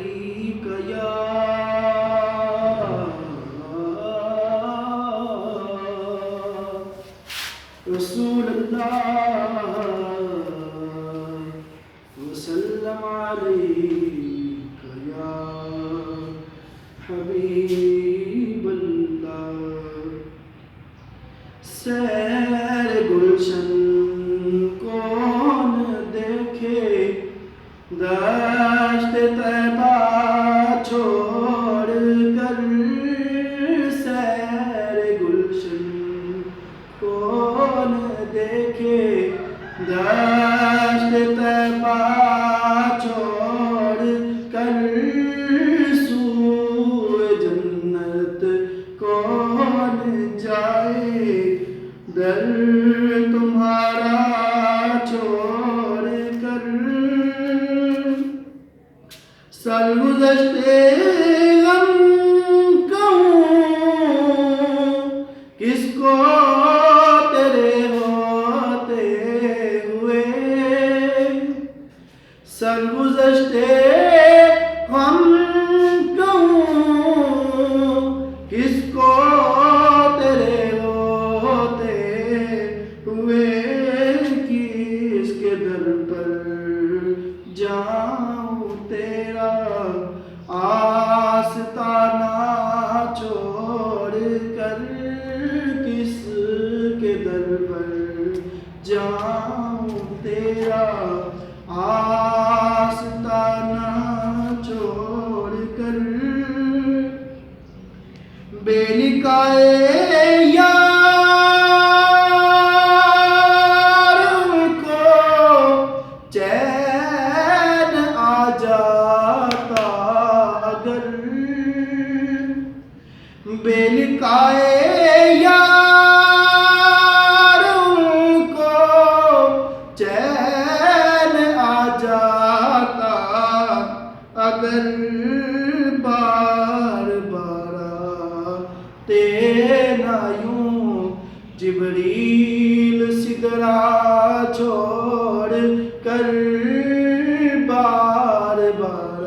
عليك يا رسول الله وسلم عليك يا حبيب الله سیر گلشن کون دیکھے دشت طیبہ چھوڑ کر سیر گلشن کون دیکھے دشت طیبہ چھوڑ کر سوئے جنت کون جائے در تمہارا چھوڑ کر سرگزشتے غم کہوں کس کو تیرے ہوتے ہوئے سرگزشتے غم کہوں کس کو تیرے ہوتے ہوئے کس کے در پر جاؤں تیرا آستانہ چھوڑ کر کس کے در پر جاؤں تیرا آستانہ چھوڑ کر بے نکائے یار کو چین آ جاتا اگر بے نکائے یار کو چین آ جاتا اگر بار بار تینا یوں جبریل سدرا چھوڑ کر بار بار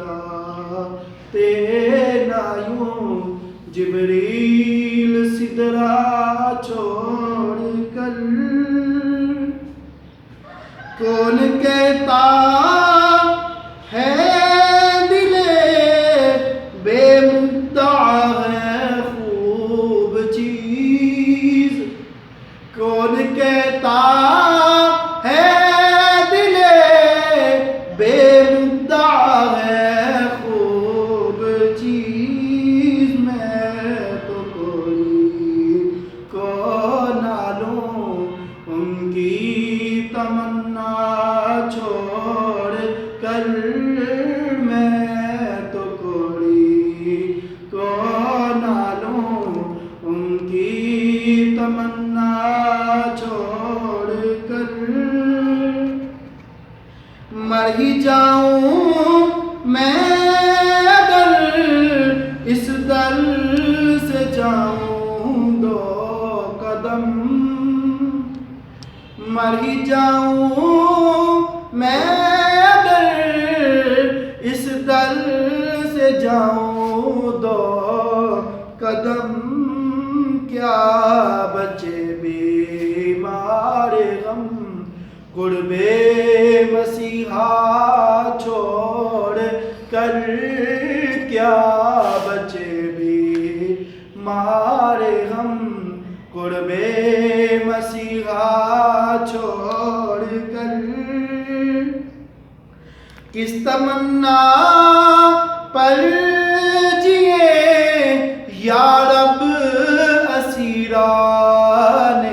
تینا یوں جبریل سدرا چھوڑ کر کون کہتا ہے دل بے مدعا ہے خوب چیز کون کہتا ہے دل بے مدعا ہے خوب چیز میں تو کوئی کو نہ لوں ان کی تمنا چھوڑ کر میں تو کوئی کو نہ لوں ان کی تمنا چھوڑ کر مر ہی جاؤں میں اگر اس در سے جاؤں دو قدم مر ہی جاؤں میں اگر اس در سے جاؤں دو قدم کیا بچے بیمار غم قرب مسیحا چھوڑ کر کیا بچے بیمار غم قرب مسیحا چھوڑ کر کس تمنا پر جیے یا رب اسیران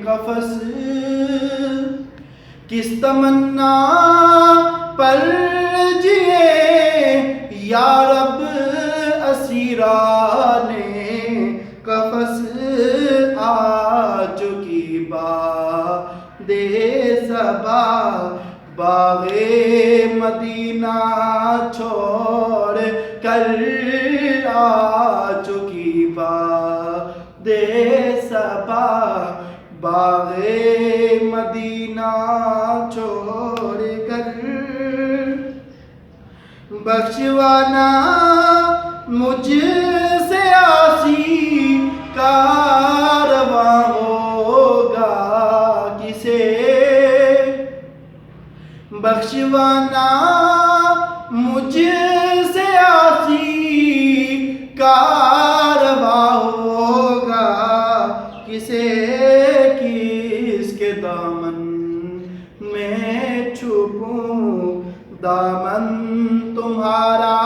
قفس کس تمنا پر جیے یا رب اسیران قفس آ چکی باد صبا باغ مدینہ چھوڑ کر آ چکی باد صبا باغ مدینہ چھوڑ کر بخشوانا مجھ سے آسی کارواں ہوگا کسے، بخشوانا مجھ سے آسی کارواں ہوگا کسے، کس کے دامن میں چھپوں دامن تمہارا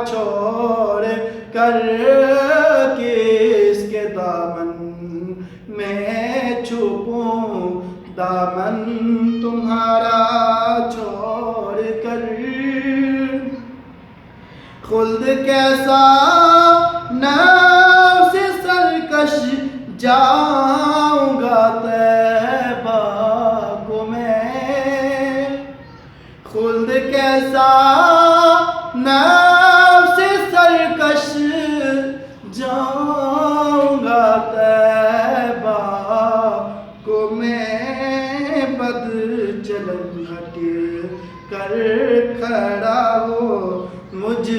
چھوڑ کر، کس کے دامن میں چھپوں دامن تمہارا چھوڑ کر، خلد کیسا نفس سرکش جاؤں گا طیبہ کو میں، خلد کیسا نفس سرکش جاؤں گا طیبہ کو میں، بد چلن ہٹ کر کھڑا ہو مجھ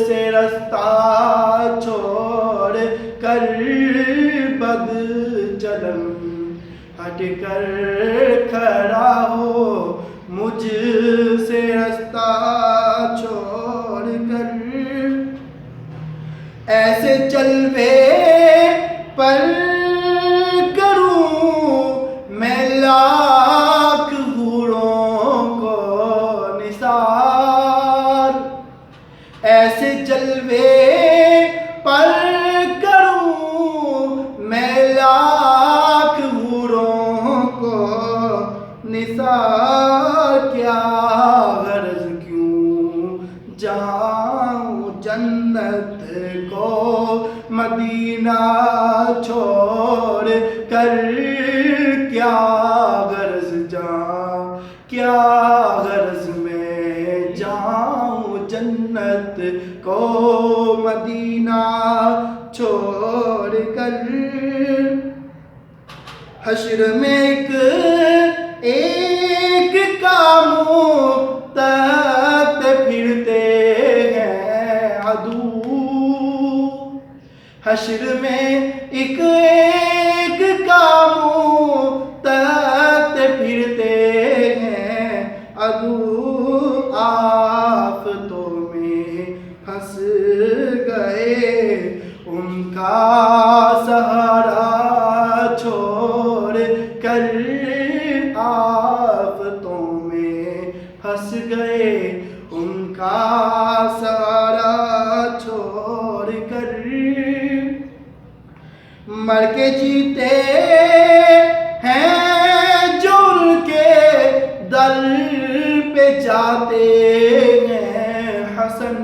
سے رستہ چھوڑ کر، بد چلن ہٹ کر کھڑا ہو مجھ سے رستہ چھوڑ کر، ایسے جلوے پر کروں میں لاکھ حوروں کو نثار، ایسے جلوے پر کروں میں لاکھ حوروں کو نثار، کیا غرض کیوں جاؤں جنت کو مدینہ چھوڑ کر، کیا غرض جاؤں، کیا غرض میں جاؤں جنت کو مدینہ چھوڑ کر، حشر میں ایک کاموں تحت پھرتے ہیں عدو، حشر میں ایک کاموں تحت پھرتے ہیں عدو، آفتوں میں پھنس گئے ان کا سہارا چھوڑ کر، آفتوں میں پھنس گئے ان کا سہارا چھوڑ کر، مر کے جیتے ہیں جو ان کے در پہ جاتے ہیں حسن،